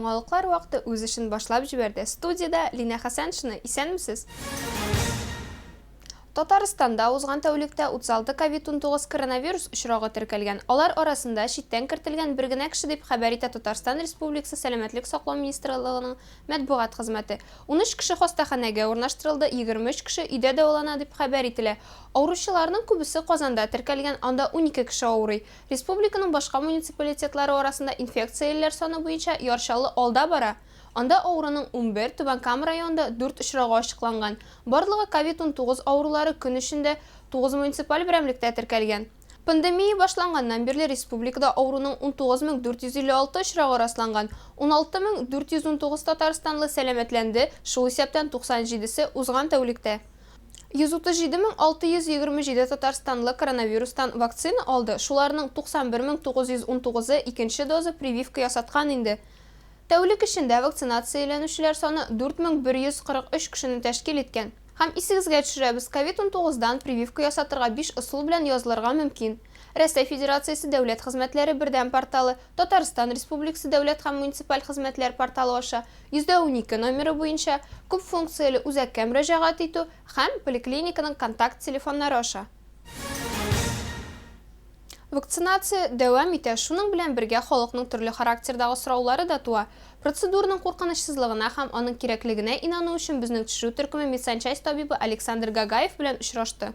яңалыклар вакыты үз эшен башлап җибәрде. Студияда Лина Хасаншина, исәнмесез? Татарстанда узган тәүлектә 36 COVID-19 коронавирус очрагы теркәлгән. Алар арасында читтән кертелгән бер генә кеше дип хәбәр итә Татарстан Республикасы Сәламәтлек саклау министрлыгының матбугат хезмәте. 13 кеше хастаханәгә урнаштырылды, 23 кеше өйдә дәвалана дип хәбәр ителә. Авыручыларның күбесе Казанда теркәлгән, анда 12 кеше авырый. Республиканың башка муниципалитетлары арасында инфекцияләр саны буенча Яршалы алда бара. Анда авыруның 11, Түбәнкам районында 4 очрагы ачыкланган. Барлыгы COVID-19 авырулары көн эчендә 9 муниципаль берәмлектә теркәлгән. Пандемия башланганнан бирле республикада авыруның 19456 очрагы расланган. 16419 татарстанлы сәламәтләнде, шул исәптән 97се узган тәүлектә. 137627 татарстанлы коронавирустан вакцина алды. Шуларның 91919-ы икенче доза прививка ясаткан инде. Тәүлек эчендә вакцинацияләнүчеләр саны 4143 кешене тәшкил иткән. Һәм исегезгә төшерәбез, COVID-19дан прививка ясатырга 5 ысул белән язылырга мөмкин. Россия Федерациясе дәүләт хезмәтләре бердәм порталы, Татарстан Республикасы дәүләт һәм муниципаль хезмәтләр порталы аша 112 номеры буенча күп функцияле үзәккә мөрәҗәгать итү һәм поликлиниканың контакт телефоннары аша. Вакцинация дәвам итә, шуның белән бергә халыкның төрле характердагы сораулары да туа. Процедураның куркынычсызлыгына һәм аның кирәклегенә инану өчен безнең төшерү төркеме медсанчасть табибы Александр Гагаев белән очрашты.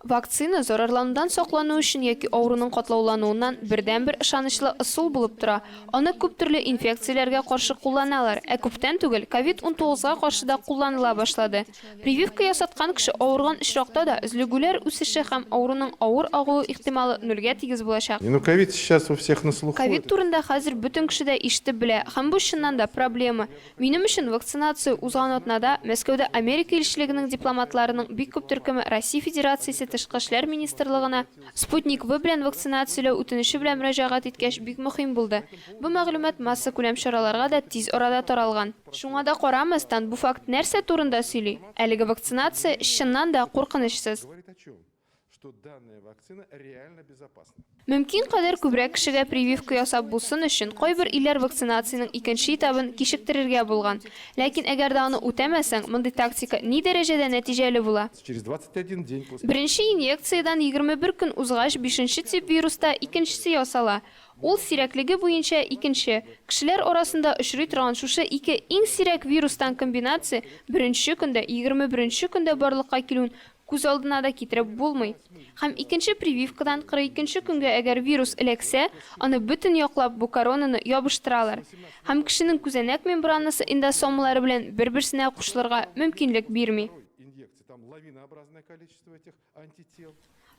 Вакцина зарарланудан саклану өчен яки авыруның катлаулануыннан бердән-бер ышанычлы ысул булып тора. Аны күп төрле инфекцияләргә каршы кулланалар, күптән түгел COVID-19га каршы да кулланыла башлады. Прививка ясаткан кеше авырган очракта да өзлегүләр үсеше һәм авыруның авыр агуы ихтималы нулгә тигез булачак. COVID сейчас у всех на слуху. COVID турында хәзер бөтен кеше дә ишетеп белә, һәм бу чыннан да проблема. Минем өчен вакцинация узган атнада Мәскәүдә Америка илчелегенең дипломатларының бик күп төркеме Россия Федерациясе Тышкы эшләр министрлыгына Спутник В белән вакцинацияләү үтенече белән мөрәҗәгать иткәч бик мөһим булды. Бу мәгълүмат масса күләм чараларга да тиз арада таралган. Шуңа да карамастан бу факт нәрсә турында сөйли? Әлеге вакцинация чыннан да куркынычсыз. Мөмкин кадәр күбрәк кешегә прививка ясап булсын өчен кайбер илләр вакцинациянең икенче этабын кичектерергә булган. Ләкин әгәр дә аны үтәмәсәң, мондый тактика ни дәрәҗәдә нәтиҗәле була? Беренче инъекциядан 21 көн узгач 5нче тип вируста икенчесе ясала. Ул сирәклеге буенча икенче. Кешеләр арасында очрый торган шушы ике иң сирәк вирустан комбинация беренче көндә 21нче көндә барлыкка килүен күз алдына да китереп булмый. Һәм икенче прививкадан 42нче көнгә әгәр вирус эләксә, аны бөтен яклап бу коронаны ябыштыралар. Һәм кешенең күзәнәк мембранасы эндосомалары белән бер-берсенә кушылырга мөмкинлек бирми.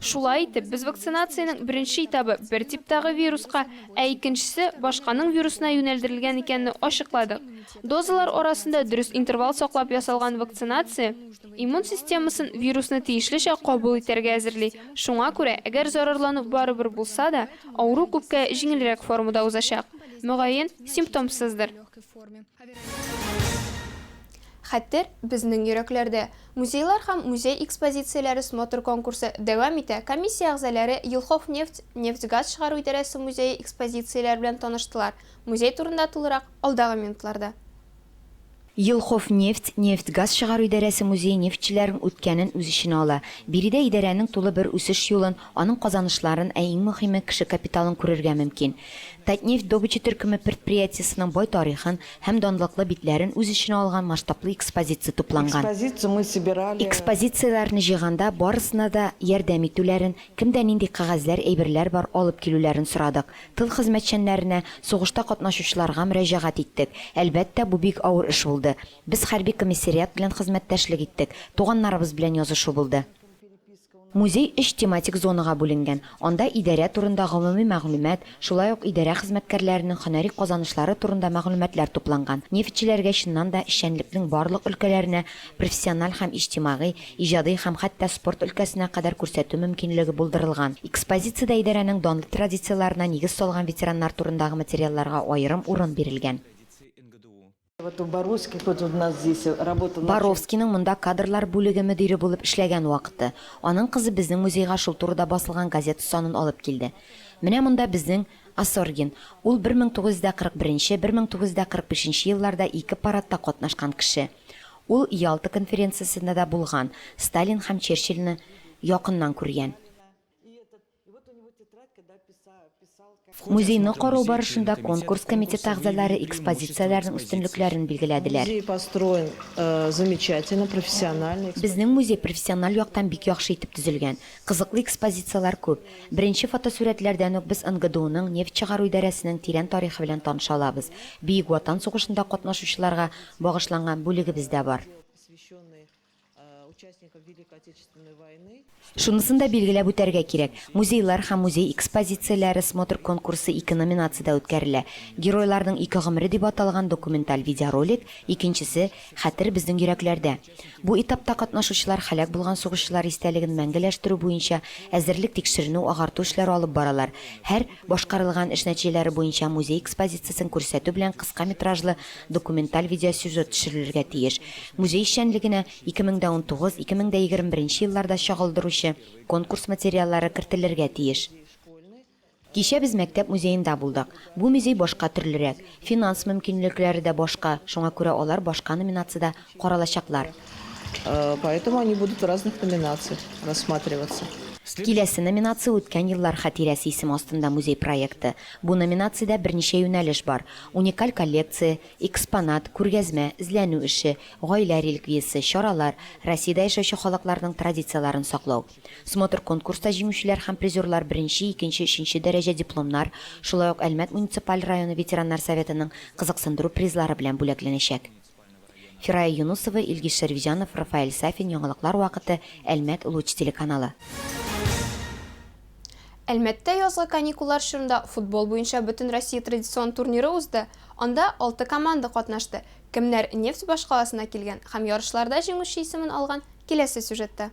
Шулай итеп, без вакцинациянең беренче этабы бер типтагы вируска, икенчесе башканың вирусына юнәлдерелгән икәнне ачыкладык. Дозалар арасында дөрес интервал саклап ясалган вакцинация иммун системасын вирусны тиешлечә кабул итәргә әзерли. Шуңа күрә, әгәр зарарлану барыбер булса да, авыру күпкә җиңелрәк формада узачак. Мөгаен, симптомсыздыр. Хәтер безнең йөрәкләрдә. Музейлар һәм музей экспозицияләре смотр конкурсы дәвам итә. Комиссия әгъзалары Елхов нефть-газ чыгару идарәсе музее экспозицияләре белән таныштылар. Музей турында тулырак алдагы минутларда. Елхов нефть-газ чыгару идарәсе музей нефтчеләрнең үткәнен үз иченә ала. Биредә идарәнең тулы бер үсеш юлын, аның казанышларын, иң мөһиме кеше капиталын күрергә мөмкин. Татнефть добыча төркеме предприятиесенең бай тарихын һәм данлыклы битләрен үз иченә алган масштаблы экспозиция тупланган. Экспозицияләрне җыйганда барысына да ярдәм итүләрен, кемдә нинди кагазьләр, әйберләр бар алып килүләрен сорадык. Тыл хезмәтчәннәренә, сугышта катнашучыларга мөрәҗәгать иттек. Әлбәттә, бу бик авыр эш булды. Без хәрби комиссариат белән хезмәттәшлек иттек. Туганнарыбыз белән язышу булды. Музей 3 тематик зонага бүленгән. Анда идарә турында гомуми мәгълүмат, шулай ук идарә хезмәткәрләренең һөнәри казанышлары турында мәгълүматлар тупланган. Нефтчеләргә чыннан да эшчәнлекнең барлык өлкәләренә профессиональ һәм иҗтимагый, иҗади һәм хәтта спорт өлкәсенә кадәр күрсәтү мөмкинлеге булдырылган. Экспозициядә идарәнең данлы традицияләренә нигез салган ветераннар турындагы материалларга аерым урын бирелгән. Боровскийның монда кадрлар бүлеге мөдире булып эшләгән вакыты. Аның кызы безнең музейга шул турыда басылган газета санын алып килде. Менә монда безнең Асоргин. Ул 1941-1945 елларда 2 парадта катнашкан кеше. Ул Ялта конференциясендә дә булган, Сталин һәм Черчилльне якыннан күргән. Музейны карау барышында конкурс комитеты әгъзалары экспозицияләрнең үстенлекләрен билгеләделәр. Музей построен замечательно, профессионально. Безнең музей профессиональ яктан бик яхшы итеп төзелгән. Кызыклы экспозициялар күп. Беренче фотосурәтләрдән үк без НГДУның нефть чыгару идарәсенең тирән тарихы белән таныша алабыз. Бөек Ватан сугышында катнашучыларга багышланган бүлегебез дә бар. Посвященный участникам Великой Отечественной войны. Шунысын да билгеләп үтәргә кирәк. Музейлар һәм музей экспозицияләре смотр конкурсы 2 номинациядә үткәрелә. Геройларның 2 гомере дип аталган документаль видеоролик, икенчесе Хәтер безнең йөрәкләрдә. Бу этапта катнашучылар һәлак булган сугышчылар истәлеген мәңгеләштерү буенча әзерлек тикшеренү агарту эшләре алып баралар. Һәр башкарылган эш нәтиҗәләре буенча музей экспозициясен күрсәтү белән кыска метражлы документаль видеосюжет төшерелергә тиеш. Музей эшчәнлегенә 2019-2021 елларда чагылдыручы конкурс материаллары кертелергә тиеш. Кичә без мәктәп музеенда булдык. Бу музей башка төрлерәк. Финанс мөмкинлекләре дә башка, шуңа күрә алар башка номинациядә каралачаклар. Поэтому они будут в разных номинациях рассматриваться. Киләсе номинация үткән еллар хатирәсе исем астында музей проекты. Бу номинациядә берничә юнәлеш бар. Уникаль коллекция, экспонат, күргәзмә, эзләнү эше, гаилә реликвиясе, чаралар, Россиядә яшәүче халыкларның традицияларын саклау. Смотр конкурста җиңүчеләр һәм призерлар 1-нче, 2-нче, 3-нче дәрәҗә дипломнар, шулай ук Әлмәт муниципаль районы ветераннар советының кызыксындыру призлары белән бүләкләнәчәк. Фирая Юнусова, Илгиз Шәрвҗанов, Рафаэль Сафин, яңалыклар вакыты, Әлмәт Луч телеканалы. Әлмәттә язгы каникуллар чорында футбол буенча бөтен Россия традицион турниры узды. Анда 6 команда катнашты. Кемнәр нефть башкаласына килгән һәм ярышларда җиңүче исемен алган киләсе сюжетта.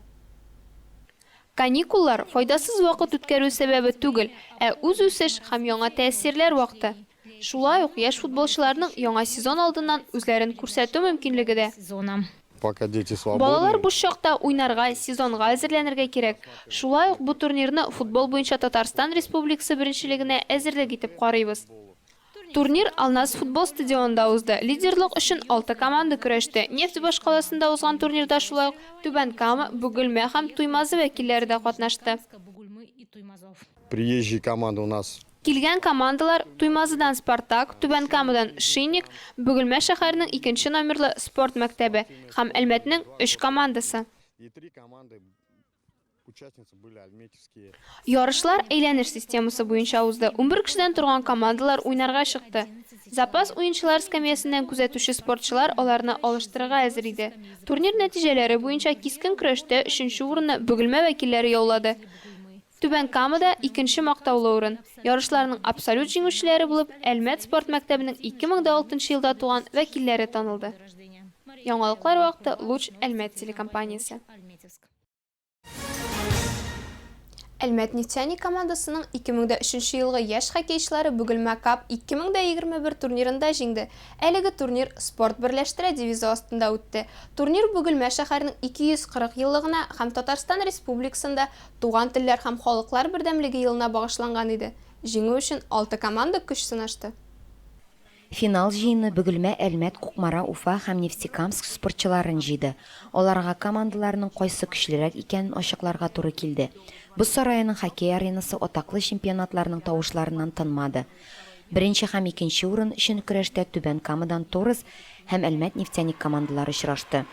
Каникуллар файдасыз вакыт үткәрү сәбәбе түгел, ә үз үсеш һәм яңа тәэсирләр вакыты. Шулай ук яшь футболчыларның яңа сезон алдыннан үзләрен күрсәтү мөмкинлеге дә. Пока дети Балалар свободны. бу чакта уйнарга, сезонга әзерләнергә кирәк. Шулай ук бу турнирны футбол буенча Татарстан Республикасы беренчелегенә әзерлек итеп карыйбыз. Турнир Алнас футбол стадионында узды. Лидерлык өчен 6 команда көрәште. Нефть башкаласында узган турнирда шулай ук Түбән Кама, Бөгелмә һәм Туймазы вәкилләре дә катнашты. Приезжие команды у нас Килгән командалар Туймазыдан Спартак, Түбән Камадан Шинник, Бөгелмә шәһәренең 2-нче номерлы спорт мәктәбе һәм Әлмәтнең 3 командасы. и 3 команды участницы были альметьевские. Ярышлар әйләнеш системасы буенча узды. 11 кешедән торган командалар уйнарга чыкты. Запас уенчылар скамьясыннан күзәтүче спортчылар аларны алыштырырга әзер иде. Турнир нәтиҗәләре буенча кискен көрәштә 3-нче урынны Бөгелмә вәкилләре яулады. Түбән Камада 2-нче мактаулы урын. Ярышларның абсолют җиңүчеләре булып Әлмәт спорт мәктәбенең 2006 елда туган вәкилләре танылды. Яңалыклар вакыты Луч Әлмәт телекомпаниясе. Әлмәт нефтяник командасының 2003 елгы яшь хоккейчылары Бөгелмә Кап 2021 турнирында җиңде. Әлеге турнир спорт берләштерә девизы астында үтте. Турнир Бөгелмә шәһәренең 240 еллыгына һәм Татарстан Республикасында туган телләр һәм халыклар бердәмлеге елына багышланган иде. Җиңү өчен 6 команда көч сынашты. Финал җыйыны Бөгелмә, Әлмәт, Кукмара, Уфа һәм Нефтекамск спортчыларын җыйды. Аларга командаларның кайсы көчлерәк икәнен ачыкларга туры килде. Боз сараеның хоккей аренасы атаклы чемпионатларның тавышларыннан тынмады. Беренче һәм икенче урын өчен көрәштә Түбән Камадан Торыз һәм Әлмәт нефтяник командалары очрашты.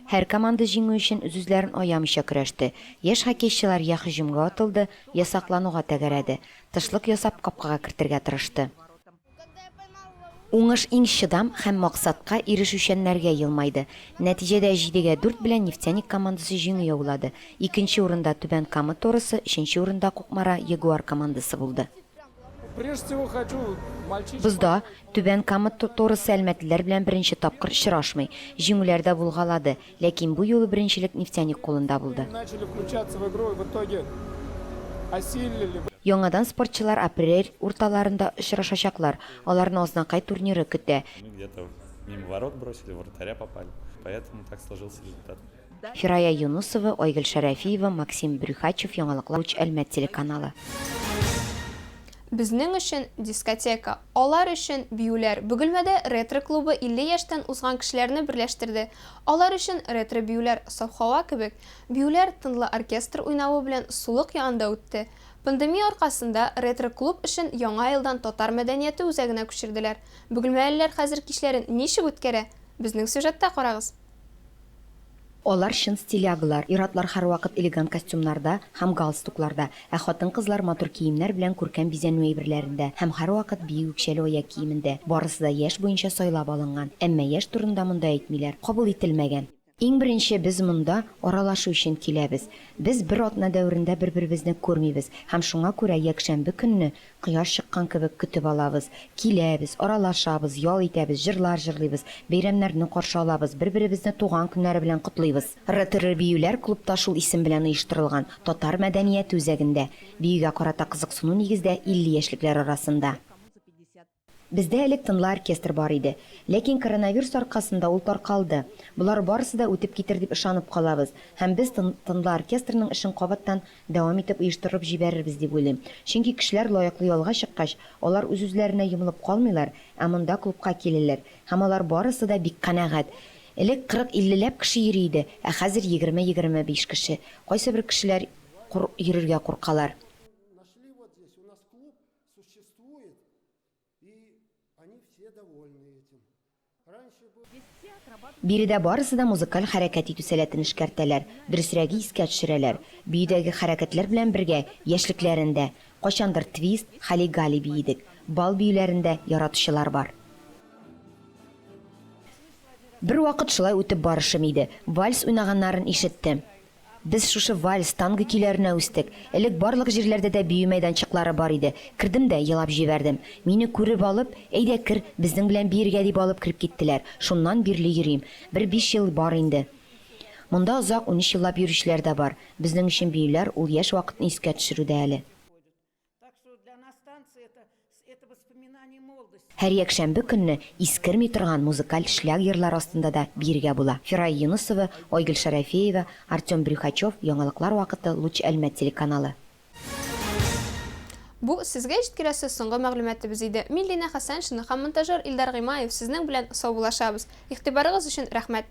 Һәр команда җиңү өчен үз-үзләрен аямыйча көрәште. Яшь хоккейчылар я һөҗүмгә атылды, я саклануга тәгәрәде. Тышлык ясап капкага кертергә тырышты. Уңыш иң чыдам һәм максатка ирешүчәннәргә елмайды. Нәтиҗәдә 7-4 белән нефтяник командасы җиңү яулады. 2нче урында Түбән Кама Торысы, 3нче урында Кукмара Ягуар командасы булды. Бызда Түбән Кама Торысы әлмәтлеләр белән беренче тапкыр очрашмый. Җиңүләрдә булгалады, ләкин бу юлы беренчелек нефтяник кулында булды. Яңадан спортчылар апрель урталарында очрашачаклар. Аларны Азнакай турниры көтә. Где-то Мимо ворот бросили, в вратаря попали. Поэтому так сложился результат. Фирая Юнусова, Ойгөл Шарафиева, Максим Брюхачев, Яңалыклар Луч Әлмәт телеканалы. Безнең өчен дискотека, алар өчен биюләр. Бөгелмәдә ретро клубы 50 яшьтән узган кешеләрне берләштерде. Алар өчен ретро биюләр саф һава кебек. Биюләр тынлы оркестр уйнавы белән сулык янында үтте. Пандемия аркасында ретро клуб өчен яңа елдан татар мәдәнияте үзәгенә күчерделәр. Бөгелмәлеләр хәзер кичләрен ничек үткәрә? Безнең сюжетта карагыз. Алар шын стилягылар, иратлар һәрвакыт элегант костюмнарда һәм галстукларда, ә хатын-кызлар матур киемнәр белән күркәм бизәнү әйберләрендә һәм һәрвакыт бию үкчәле аяк киемендә. Барысы да яшь буенча сайлап алынган. Әмма яшь турында монда әйтмиләр, кабул ителмәгән. Иң беренче без монда аралашу өчен киләбез. Без бер атна дәверендә бер-беребезне күрмибез һәм шуңа күрә якшәмбе көнне кояш чыккан кебек көтеп алабыз. Киләбез, аралашабыз, ял итәбез, җырлар җырлыйбыз, бәйрәмнәрне каршы алабыз, бер-беребезне туган көннәре белән котлыйбыз. РТР биюләр клубта шул исем белән оештырылган татар мәдәнияте үзәгендә. Биюгә карата кызыксыну нигездә 50 яшьлекләр арасында. Бездә элек тынлы оркестр бар иде, ләкин коронавирус аркасында ул таркалды. Булар барысы да үтеп китер дип ышанып калабыз. Һәм без тынлы оркестрның эшен кабаттан дәвам итеп оештырып җибәрербез дип уйлыйм. Чөнки кешеләр лаеклы ялга чыккач, алар үз-үзләренә йомылып калмыйлар, ә монда клубка киләләр. Һәм алар барысы да бик канәгать. Элек 40-50 ләп кеше йөри иде, ә хәзер 20-25 кеше. Кайсы бер кешеләр йөрергә куркалар. Нашли вот здесь, у нас клуб существует, и они все довольны этим. Раньше был... Биредә барысы да музыкаль хәрәкәт итү сәләтен эшкәртәләр, дөресрәге искә төшерәләр. Биюдәге хәрәкәтләр белән бергә яшьлекләрендә кайчандыр твист, хали-гали биедек. Бал биюләрендә яратучылар бар. Бер вакыт шулай үтеп барышым иде. Вальс уйнаганнарын ишеттем. Без шушы вальс танго көйләренә үстек. Элек барлык җирләрдә дә бию мәйданчыклары бар иде. Кирдем дә елап җибәрдем. Мине күреп алып, әйдә кер, безнең белән биергә дип алып кирип киттеләр. Шуннан бирле йөрим. 5 ел бар инде. Монда озак 13 еллап йөрүчеләр дә бар. Безнең өчен биюләр ул яшь вакытны искә төшерүдә әле. Һәр якшәмбе көнне искерми торган музыкаль шлягерлар астында да биергә була. Фирая Юнусова, Ойгөл Шарафиева, Артем Брюхачев, Яңалыклар вакыты, Луч Әлмәт телеканалы. Бу сезгә җиткерәсе соңгы мәгълүматыбыз иде. Мин Лина Хәсән, һәм монтажер Илдар Гыймаев сезнең белән саубуллашабыз. Игътибарыгыз өчен рәхмәт.